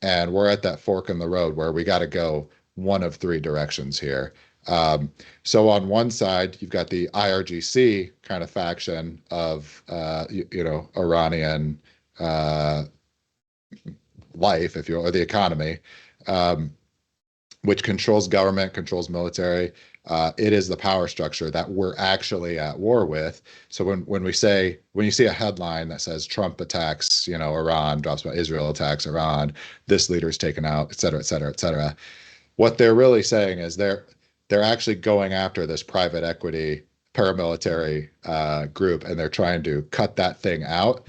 And we're at that fork in the road where we got to go one of three directions here. So on one side, you've got the IRGC kind of faction of, Iranian uh, life, if you will, or the economy, um, which controls government, controls military. It is the power structure that we're actually at war with. So when you see a headline that says Trump attacks, Iran, drops by Israel attacks Iran, this leader's taken out, et cetera, et cetera, et cetera. What they're really saying is they're actually going after this private equity paramilitary group, and they're trying to cut that thing out.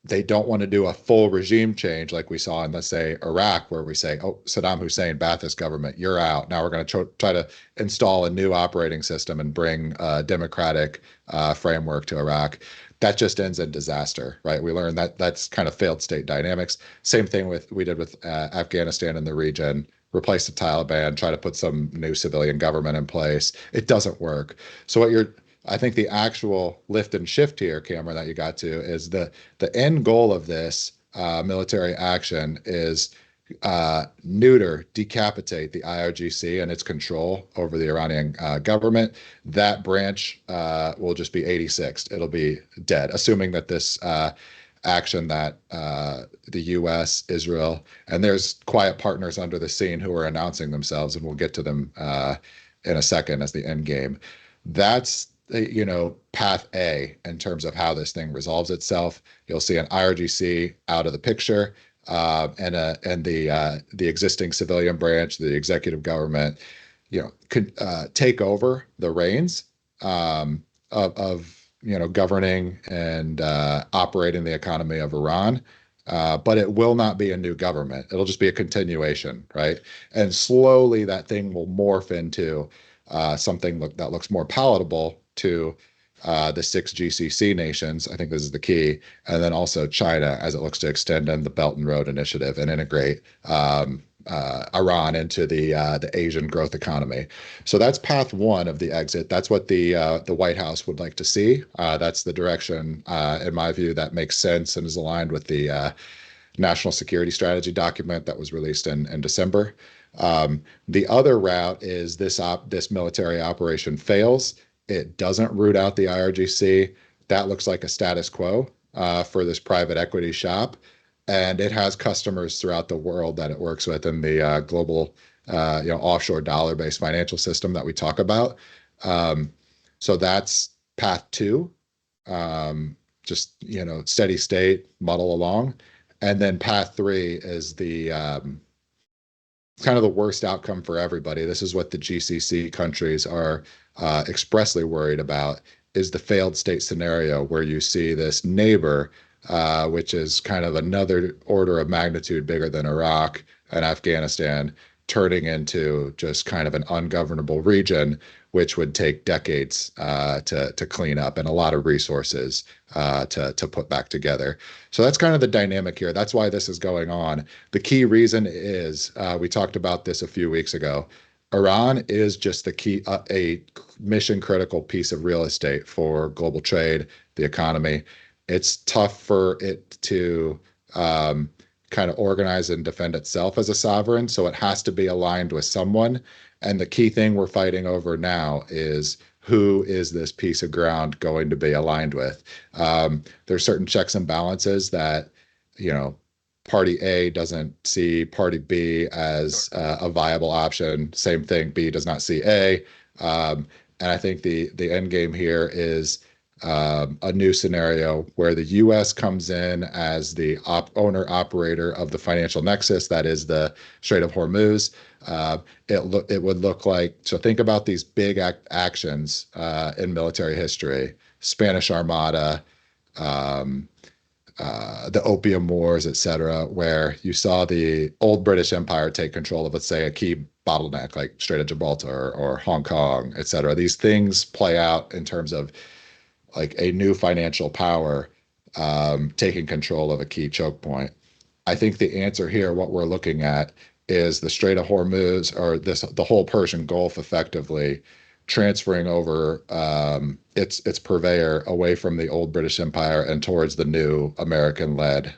They don't want to do a full regime change like we saw in, let's say, Iraq, where we say, oh, Saddam Hussein, Ba'athist government, you're out. Now we're going to try to install a new operating system and bring a democratic framework to Iraq. That just ends in disaster, right? We learned that that's kind of failed state dynamics. Same thing we did with Afghanistan in the region. Replace the Taliban, try to put some new civilian government in place. It doesn't work. So I think the actual lift and shift here, Cameron, that you got to is the end goal of this military action is neuter, decapitate the IRGC and its control over the Iranian government. That branch will just be 86th. It'll be dead, assuming that this action that the U.S., Israel, and there's quiet partners under the scene who are announcing themselves, and we'll get to them in a second as the end game. That's path A in terms of how this thing resolves itself. You'll see an IRGC out of the picture, and the existing civilian branch, the executive government, could take over the reins of governing and operating the economy of Iran. But it will not be a new government. It'll just be a continuation, right? And slowly that thing will morph into something that looks more palatable to the six GCC nations. I think this is the key. And then also China as it looks to extend in the Belt and Road Initiative and integrate Iran into the Asian growth economy. So that's path one of the exit. That's what the White House would like to see. That's the direction, in my view, that makes sense and is aligned with the national security strategy document that was released in December. The other route is this military operation fails. It doesn't root out the IRGC. That looks like a status quo for this private equity shop. And it has customers throughout the world that it works with in the global, offshore dollar-based financial system that we talk about. So that's path two. Just, steady state, muddle along. And then path three is the kind of the worst outcome for everybody. This is what the GCC countries are expressly worried about, is the failed state scenario where you see this neighbor, which is kind of another order of magnitude bigger than Iraq and Afghanistan, turning into just kind of an ungovernable region, which would take decades to clean up and a lot of resources to put back together. So that's kind of the dynamic here. That's why this is going on. The key reason is we talked about this a few weeks ago. Iran is just the key, a mission critical piece of real estate for global trade, the economy. It's tough for it to kind of organize and defend itself as a sovereign. So it has to be aligned with someone. And the key thing we're fighting over now is who is this piece of ground going to be aligned with? There's certain checks and balances that, party A doesn't see party B as a viable option. Same thing, B does not see A. And I think the end game here is a new scenario where the U.S. comes in as the owner operator of the financial nexus that is the Strait of Hormuz. It would look like, so think about these big actions in military history: Spanish Armada, the Opium Wars, et cetera, where you saw the old British Empire take control of, let's say, a key bottleneck like Strait of Gibraltar or Hong Kong, et cetera. These things play out in terms of like a new financial power taking control of a key choke point. I think the answer here, what we're looking at, is the Strait of Hormuz, or the whole Persian Gulf, effectively transferring over its purveyor away from the old British Empire and towards the new American-led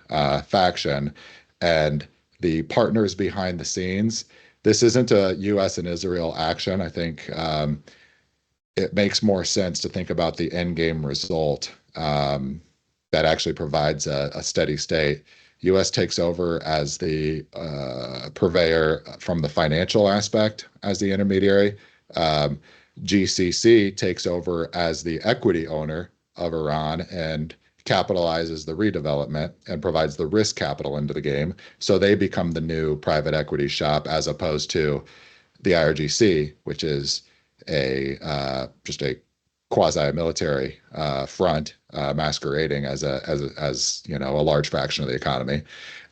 faction. And the partners behind the scenes. This isn't a U.S. and Israel action. I think it makes more sense to think about the end game result that actually provides a steady state. U.S. takes over as the purveyor from the financial aspect as the intermediary. Um, GCC takes over as the equity owner of Iran and capitalizes the redevelopment and provides the risk capital into the game. So they become the new private equity shop as opposed to the IRGC, which is a just a quasi-military front masquerading as a large fraction of the economy,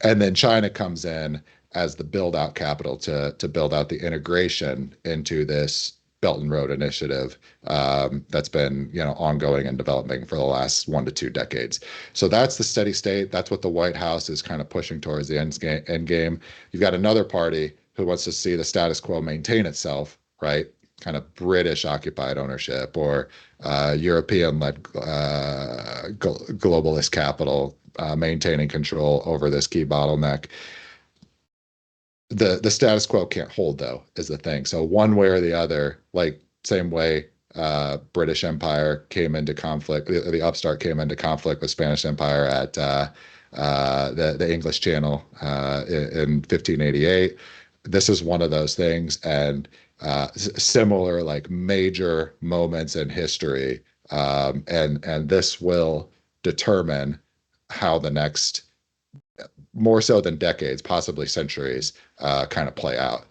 and then China comes in as the build-out capital to build out the integration into this Belt and Road Initiative that's been ongoing and developing for the last 1 to 2 decades. So that's the steady state. That's what the White House is kind of pushing towards the end game. You've got another party who wants to see the status quo maintain itself, right? Kind of British occupied ownership or European-led globalist capital maintaining control over this key bottleneck. The status quo can't hold, though, is the thing. So one way or the other, like same way British Empire came into conflict, the upstart came into conflict with Spanish Empire at the English Channel in 1588. This is one of those things, and similar like major moments in history, and this will determine how the next, more so than decades, possibly centuries, kind of play out.